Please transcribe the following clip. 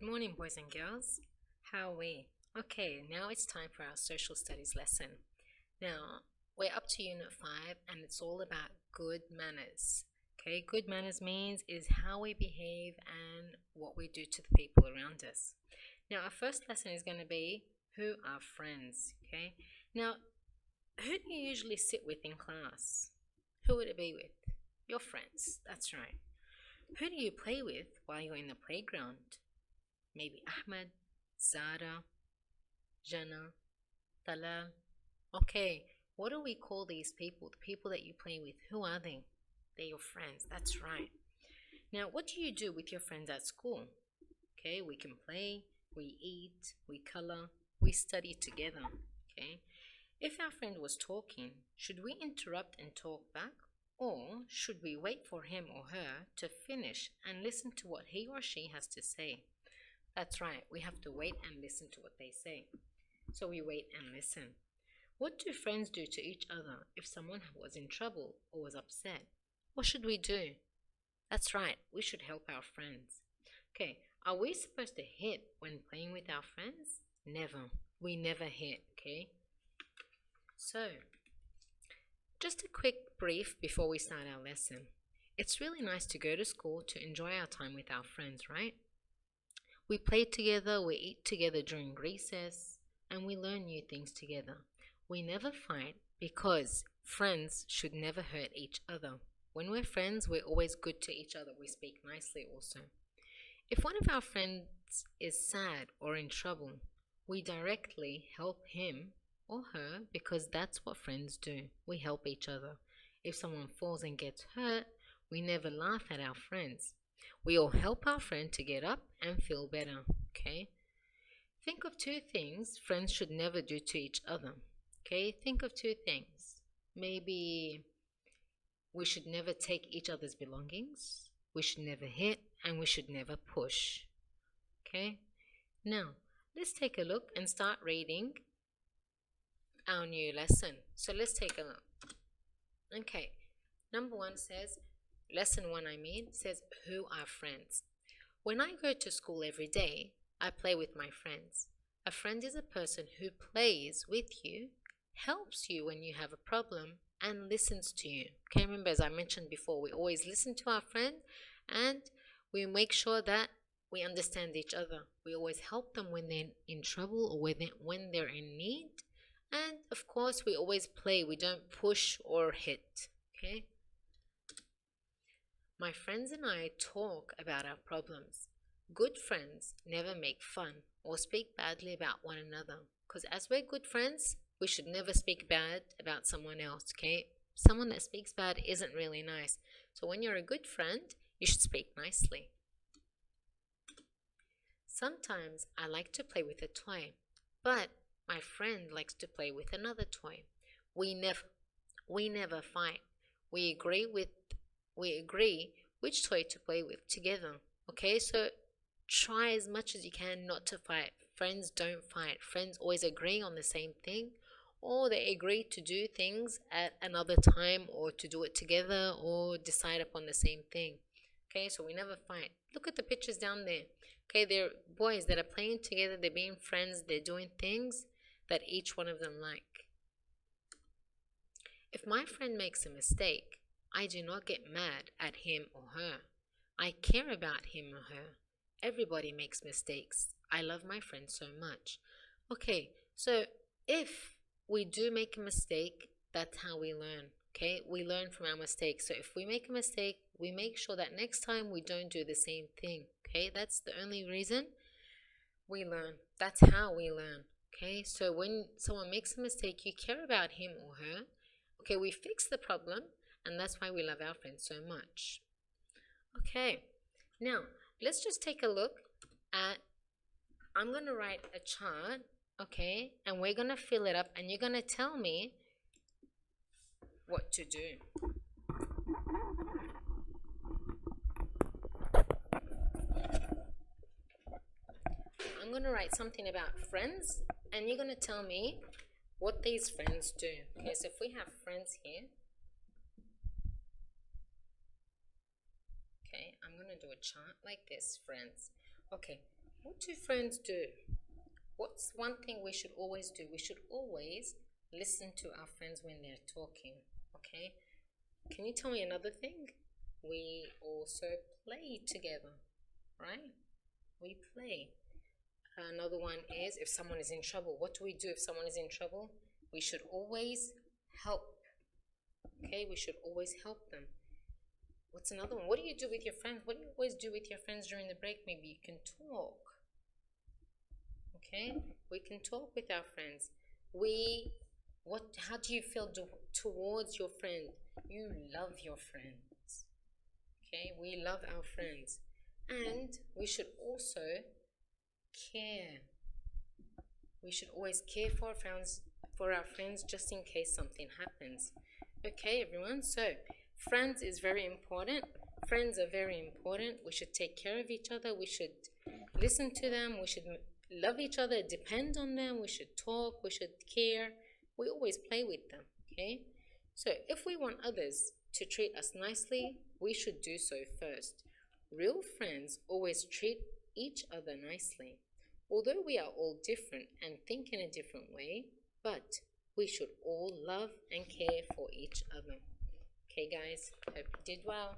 Good morning, boys and girls. How are we? Okay, now it's time for our social studies lesson. Now, we're up to Unit 5 and it's all about good manners. Okay, good manners means is how we behave and what we do to the people around us. Now, our first lesson is going to be who are friends. Okay, now, who do you usually sit with in class? Who would it be with? Your friends, that's right. Who do you play with while you're in the playground? Maybe Ahmed, Zara, Jana, Talal. Okay, what do we call these people? The people that you play with, who are they? They're your friends, that's right. Now, what do you do with your friends at school? Okay, we can play, we eat, we color, we study together. Okay, if our friend was talking, should we interrupt and talk back? Or should we wait for him or her to finish and listen to what he or she has to say? That's right, we have to wait and listen to what they say. So we wait and listen. What do friends do to each other if someone was in trouble or was upset? What should we do? That's right, we should help our friends. Okay, are we supposed to hit when playing with our friends? Never. We never hit, okay? So, just a quick brief before we start our lesson. It's really nice to go to school to enjoy our time with our friends, right? We play together, we eat together during recess, and we learn new things together. We never fight because friends should never hurt each other. When we're friends, we're always good to each other. We speak nicely also. If one of our friends is sad or in trouble, we directly help him or her because that's what friends do. We help each other. If someone falls and gets hurt, we never laugh at our friends. We all help our friend to get up and feel better, okay? Think of two things friends should never do to each other, okay? Think of two things. Maybe we should never take each other's belongings, we should never hit, and we should never push, okay? Now, let's take a look and start reading our new lesson. So let's take a look. Okay, number 1 says, Lesson 1 says, who are friends? When I go to school every day, I play with my friends. A friend is a person who plays with you, helps you when you have a problem, and listens to you. Okay, remember as I mentioned before, we always listen to our friend and we make sure that we understand each other. We always help them when they're in trouble or when they're in need. And of course, we always play. We don't push or hit. Okay? My friends and I talk about our problems. Good friends never make fun or speak badly about one another. Because as we're good friends, we should never speak bad about someone else, okay? Someone that speaks bad isn't really nice. So when you're a good friend, you should speak nicely. Sometimes I like to play with a toy, but my friend likes to play with another toy. We never fight. We agree which toy to play with together. Okay, so try as much as you can not to fight. Friends don't fight. Friends always agree on the same thing, or they agree to do things at another time, or to do it together, or decide upon the same thing. Okay, so we never fight. Look at the pictures down there. Okay, they're boys that are playing together, they're being friends, they're doing things that each one of them like. If my friend makes a mistake, I do not get mad at him or her. I care about him or her. Everybody makes mistakes. I love my friend so much. Okay, so if we do make a mistake, that's how we learn. Okay, we learn from our mistakes. So if we make a mistake, we make sure that next time we don't do the same thing. Okay, that's the only reason we learn. That's how we learn. Okay, so when someone makes a mistake, you care about him or her. Okay, we fix the problem, and that's why we love our friends so much. Okay, now let's just take a look at, I'm going to write a chart, okay, and we're going to fill it up, and you're going to tell me what to do. I'm going to write something about friends, and you're going to tell me what these friends do. Okay, so if we have friends here, okay, I'm going to do a chart like this, friends. Okay, What do friends do? What's one thing we should always do? We should always listen to our friends when they're talking. Okay? Can you tell me another thing? We also play together, right? We play. Another one is if someone is in trouble. What do we do if someone is in trouble? We should always help. Okay? We should always help them. What's another one? What do you do with your friends? What do you always do with your friends during the break? Maybe you can talk. Okay, we can talk with our friends. How do you feel towards your friend? You love your friends. Okay, we love our friends, and we should also care. We should always care for our friends, just in case something happens. Okay, everyone. So, friends is very important. Friends are very important. We should take care of each other. We should listen to them. We should love each other, depend on them. We should talk. We should care. We always play with them. Okay. So, if we want others to treat us nicely, we should do so first. Real friends always treat each other nicely. Although we are all different and think in a different way, but we should all love and care for each other. Okay, guys, hope you did well.